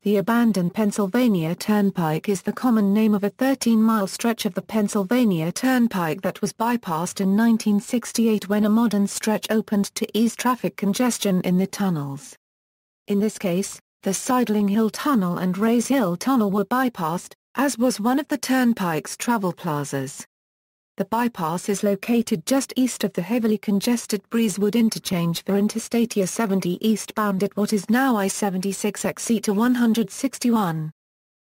The abandoned Pennsylvania Turnpike is the common name of a 13-mile stretch of the Pennsylvania Turnpike that was bypassed in 1968 when a modern stretch opened to ease traffic congestion in the tunnels. In this case, the Sidling Hill Tunnel and Rays Hill Tunnel were bypassed, as was one of the turnpike's travel plazas. The bypass is located just east of the heavily congested Breezewood interchange for Interstate I-70 eastbound at what is now I-76 exit to 161.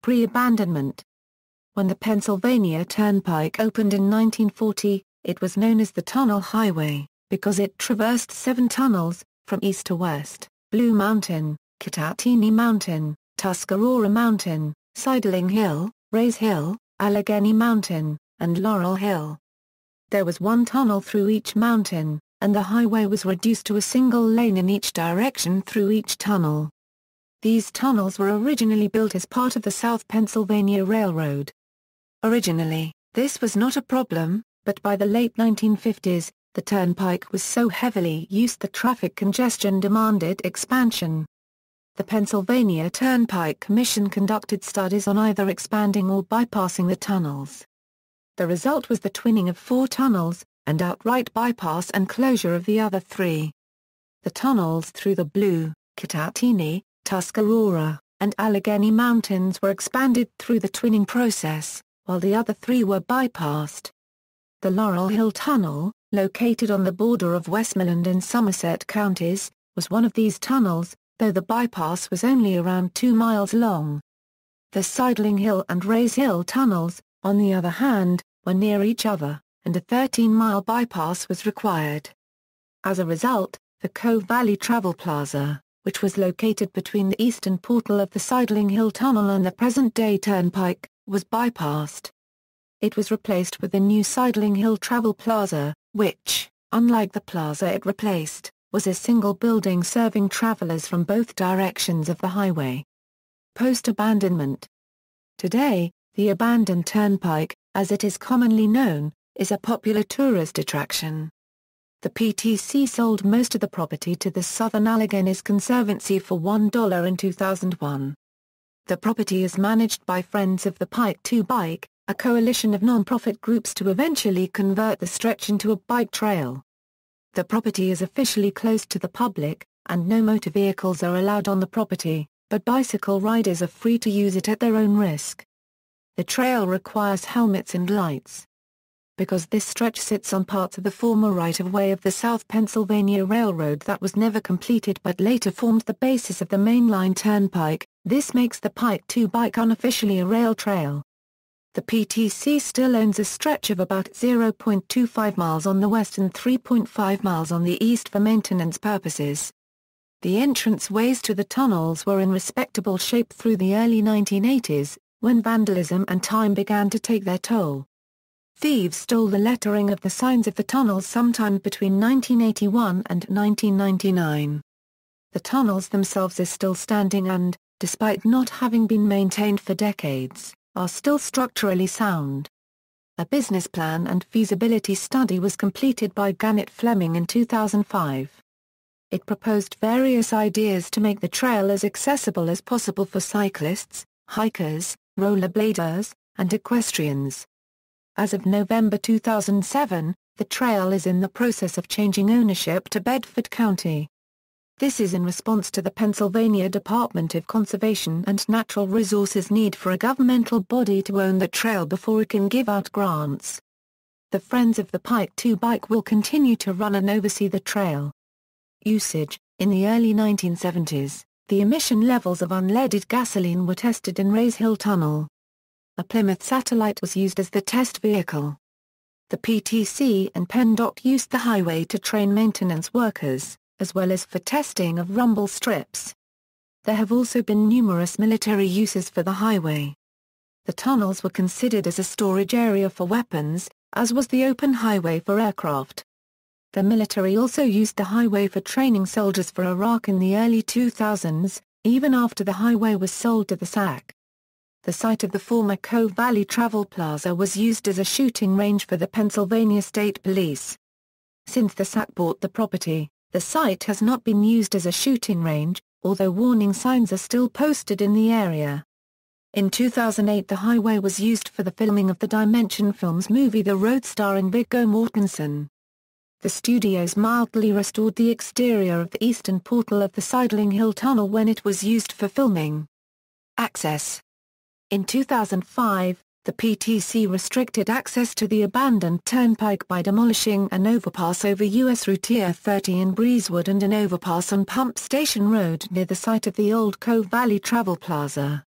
Pre-abandonment. When the Pennsylvania Turnpike opened in 1940, it was known as the Tunnel Highway, because it traversed 7 tunnels, from east to west: Blue Mountain, Kittatinny Mountain, Tuscarora Mountain, Sidling Hill, Rays Hill, Allegheny Mountain, and Laurel Hill. There was one tunnel through each mountain, and the highway was reduced to a single lane in each direction through each tunnel. These tunnels were originally built as part of the South Pennsylvania Railroad. Originally, this was not a problem, but by the late 1950s, the turnpike was so heavily used that traffic congestion demanded expansion. The Pennsylvania Turnpike Commission conducted studies on either expanding or bypassing the tunnels. The result was the twinning of 4 tunnels, and outright bypass and closure of the other 3. The tunnels through the Blue, Kittatinny, Tuscarora, and Allegheny Mountains were expanded through the twinning process, while the other 3 were bypassed. The Laurel Hill Tunnel, located on the border of Westmoreland and Somerset counties, was one of these tunnels, though the bypass was only around 2 miles long. The Sidling Hill and Rays Hill tunnels, on the other hand, were near each other, and a 13-mile bypass was required. As a result, the Cove Valley Travel Plaza, which was located between the eastern portal of the Sidling Hill Tunnel and the present-day Turnpike, was bypassed. It was replaced with the new Sidling Hill Travel Plaza, which, unlike the plaza it replaced, was a single building serving travelers from both directions of the highway. Post-abandonment. Today, the abandoned turnpike, as it is commonly known, is a popular tourist attraction. The PTC sold most of the property to the Southern Alleghenies Conservancy for $1 in 2001. The property is managed by Friends of the Pike 2 Bike, a coalition of non-profit groups to eventually convert the stretch into a bike trail. The property is officially closed to the public, and no motor vehicles are allowed on the property, but bicycle riders are free to use it at their own risk. The trail requires helmets and lights. Because this stretch sits on parts of the former right-of-way of the South Pennsylvania Railroad that was never completed but later formed the basis of the mainline turnpike, this makes the Pike 2 Bike unofficially a rail trail. The PTC still owns a stretch of about 0.25 miles on the west and 3.5 miles on the east for maintenance purposes. The entranceways to the tunnels were in respectable shape through the early 1980s, when vandalism and time began to take their toll. Thieves stole the lettering of the signs of the tunnels sometime between 1981 and 1999. The tunnels themselves are still standing and, despite not having been maintained for decades, are still structurally sound. A business plan and feasibility study was completed by Gannett Fleming in 2005. It proposed various ideas to make the trail as accessible as possible for cyclists, hikers, rollerbladers, and equestrians. As of November 2007, the trail is in the process of changing ownership to Bedford County. This is in response to the Pennsylvania Department of Conservation and Natural Resources' need for a governmental body to own the trail before it can give out grants. The Friends of the Pike 2 Bike will continue to run and oversee the trail. Usage. In the early 1970s, the emission levels of unleaded gasoline were tested in Rays Hill Tunnel. A Plymouth Satellite was used as the test vehicle. The PTC and PennDOT used the highway to train maintenance workers, as well as for testing of rumble strips. There have also been numerous military uses for the highway. The tunnels were considered as a storage area for weapons, as was the open highway for aircraft. The military also used the highway for training soldiers for Iraq in the early 2000s, even after the highway was sold to the SAC. The site of the former Cove Valley Travel Plaza was used as a shooting range for the Pennsylvania State Police. Since the SAC bought the property, the site has not been used as a shooting range, although warning signs are still posted in the area. In 2008 the highway was used for the filming of the Dimension Films movie The Road starring Viggo Mortensen. The studios mildly restored the exterior of the eastern portal of the Sidling Hill Tunnel when it was used for filming. Access. In 2005, the PTC restricted access to the abandoned turnpike by demolishing an overpass over US Route 30 in Breezewood and an overpass on Pump Station Road near the site of the old Cove Valley Travel Plaza.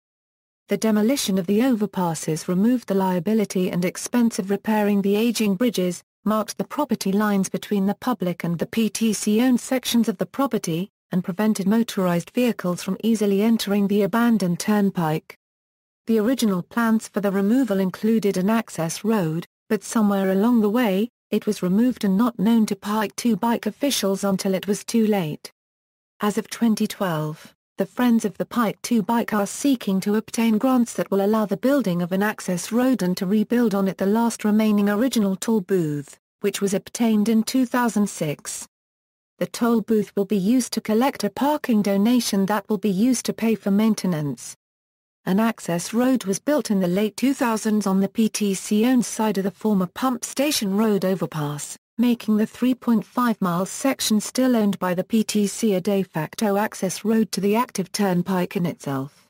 The demolition of the overpasses removed the liability and expense of repairing the aging bridges, marked the property lines between the public and the PTC-owned sections of the property, and prevented motorized vehicles from easily entering the abandoned turnpike. The original plans for the removal included an access road, but somewhere along the way, it was removed and not known to Pike 2 Bike officials until it was too late. As of 2012, the Friends of the Pike 2 Bike are seeking to obtain grants that will allow the building of an access road and to rebuild on it the last remaining original toll booth, which was obtained in 2006. The toll booth will be used to collect a parking donation that will be used to pay for maintenance. An access road was built in the late 2000s on the PTC-owned side of the former Pump Station Road overpass, making the 3.5-mile section still owned by the PTC a de facto access road to the active turnpike in itself.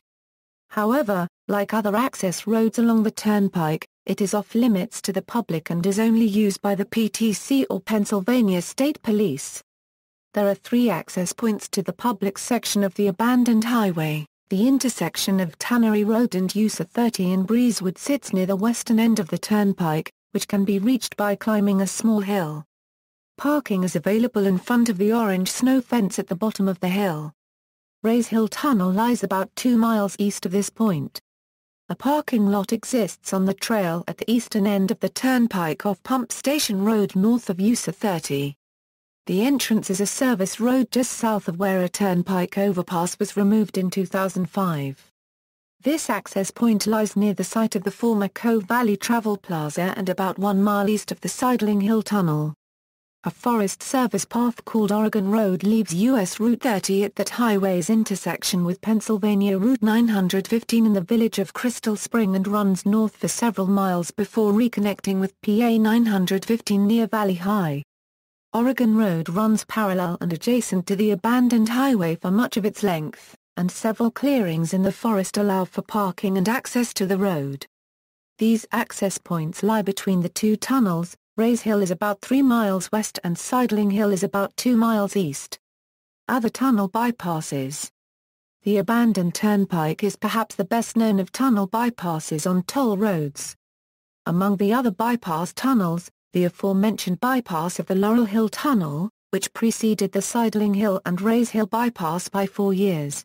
However, like other access roads along the turnpike, it is off-limits to the public and is only used by the PTC or Pennsylvania State Police. There are 3 access points to the public section of the abandoned highway. The intersection of Tannery Road and USA 30 in Breezewood sits near the western end of the turnpike, which can be reached by climbing a small hill. Parking is available in front of the orange snow fence at the bottom of the hill. Rays Hill Tunnel lies about 2 miles east of this point. A parking lot exists on the trail at the eastern end of the turnpike off Pump Station Road north of USA 30. The entrance is a service road just south of where a turnpike overpass was removed in 2005. This access point lies near the site of the former Cove Valley Travel Plaza and about 1 mile east of the Sidling Hill Tunnel. A Forest Service path called Oregon Road leaves US Route 30 at that highway's intersection with Pennsylvania Route 915 in the village of Crystal Spring and runs north for several miles before reconnecting with PA 915 near Valley High. Oregon Road runs parallel and adjacent to the abandoned highway for much of its length, and several clearings in the forest allow for parking and access to the road. These access points lie between the 2 tunnels. Rays Hill is about 3 miles west and Sidling Hill is about 2 miles east. Other tunnel bypasses. The abandoned turnpike is perhaps the best known of tunnel bypasses on toll roads. Among the other bypass tunnels, the aforementioned bypass of the Laurel Hill Tunnel, which preceded the Sidling Hill and Rays Hill bypass by 4 years.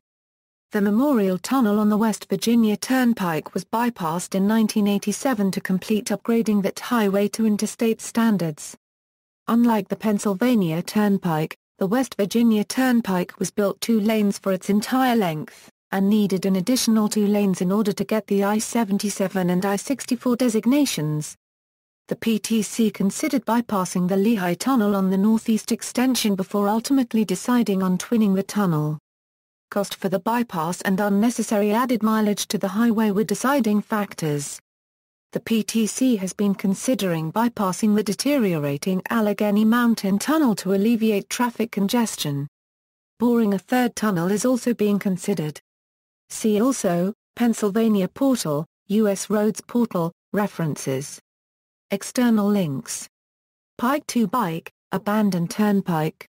The Memorial Tunnel on the West Virginia Turnpike was bypassed in 1987 to complete upgrading that highway to interstate standards. Unlike the Pennsylvania Turnpike, the West Virginia Turnpike was built 2 lanes for its entire length, and needed an additional 2 lanes in order to get the I-77 and I-64 designations. The PTC considered bypassing the Lehigh Tunnel on the northeast extension before ultimately deciding on twinning the tunnel. Cost for the bypass and unnecessary added mileage to the highway were deciding factors. The PTC has been considering bypassing the deteriorating Allegheny Mountain Tunnel to alleviate traffic congestion. Boring a 3rd tunnel is also being considered. See also, Pennsylvania Portal, U.S. Roads Portal, References. External links. Pike 2 Bike, Abandoned Turnpike.